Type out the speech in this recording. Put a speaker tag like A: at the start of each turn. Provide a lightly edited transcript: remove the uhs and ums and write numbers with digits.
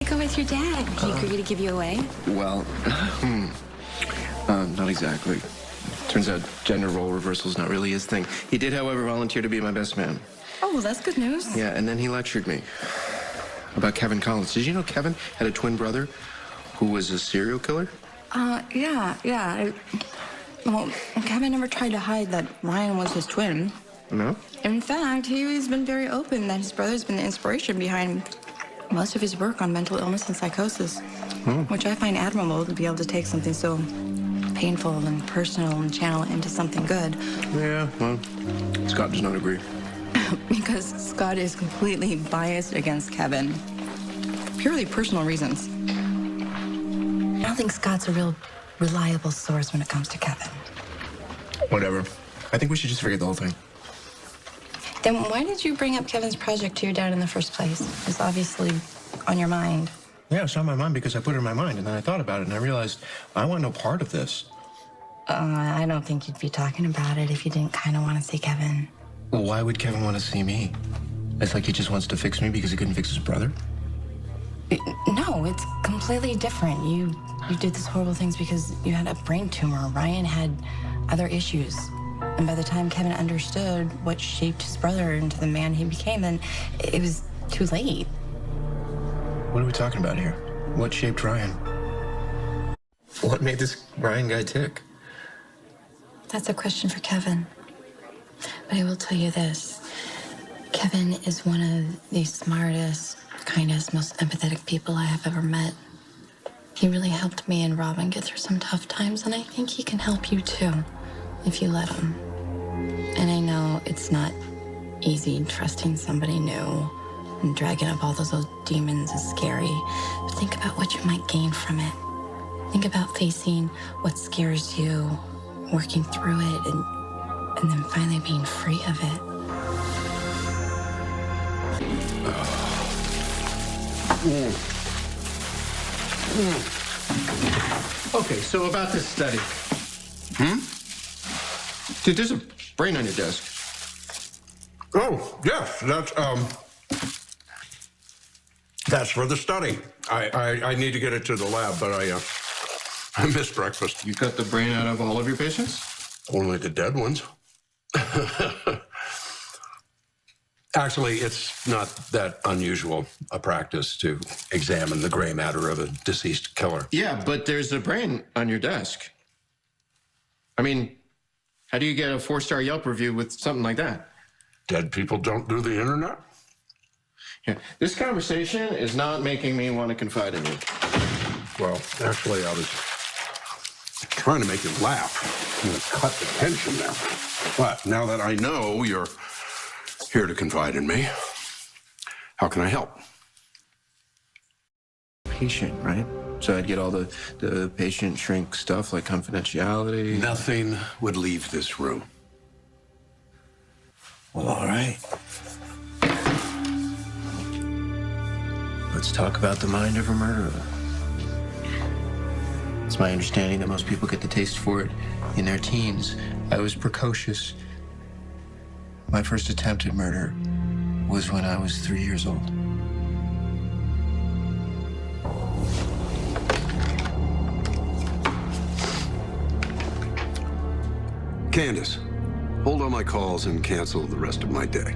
A: go with your dad? Did he agree to give you away?
B: Well, not exactly. Turns out gender role reversal is not really his thing. He did, however, volunteer to be my best man.
A: Oh, well, that's good news.
B: Yeah, and then he lectured me about Kevin Collins. Did you know Kevin had a twin brother who was a serial killer?
A: Yeah. Well, Kevin never tried to hide that Ryan was his twin.
B: No?
A: In fact, he's been very open that his brother's been the inspiration behind most of his work on mental illness and psychosis, which I find admirable to be able to take something so painful and personal and channel it into something good.
B: Yeah, well, Scott does not agree.
A: Because Scott is completely biased against Kevin. Purely personal reasons. I don't think Scott's a real reliable source when it comes to Kevin.
B: Whatever. I think we should just forget the whole thing.
A: Then why did you bring up Kevin's project to your dad in the first place? It's obviously on your mind.
B: Yeah, it's on my mind because I put it in my mind, and then I thought about it, and I realized I want no part of this.
A: I don't think you'd be talking about it if you didn't kind of want to see Kevin.
B: Well, why would Kevin want to see me? It's like he just wants to fix me because he couldn't fix his brother?
A: No, it's completely different. You did these horrible things because you had a brain tumor. Ryan had other issues. And by the time Kevin understood what shaped his brother into the man he became, then it was too late.
B: What are we talking about here? What shaped Ryan? What made this Ryan guy tick?
A: That's a question for Kevin. But I will tell you this. Kevin is one of the smartest, kindest, most empathetic people I have ever met. He really helped me and Robin get through some tough times, and I think he can help you too, if you let him. And I know it's not easy trusting somebody new, and dragging up all those old demons is scary. But think about what you might gain from it. Think about facing what scares you, working through it, and then finally being free of it.
B: Okay, so about this study. Dude, there's a brain on your desk.
C: Oh, yes, that's for the study. I need to get it to the lab, but I missed breakfast.
B: You cut the brain out of all of your patients?
C: Only the dead ones. Actually, it's not that unusual a practice to examine the gray matter of a deceased killer.
B: Yeah, but there's a brain on your desk. I mean, how do you get a 4-star Yelp review with something like that?
C: Dead people don't do the internet?
B: Yeah, this conversation is not making me want to confide in you.
C: Well, actually, I was trying to make you laugh. I'm gonna cut the tension there. But now that I know you're here to confide in me, how can I help?
B: Patient, right? So I'd get all the patient shrink stuff like confidentiality.
C: Nothing would leave this room.
B: Well, all right. Let's talk about the mind of a murderer. It's my understanding that most people get the taste for it in their teens. I was precocious. My first attempt at murder was when I was 3 years old.
C: Candace, hold all my calls and cancel the rest of my day.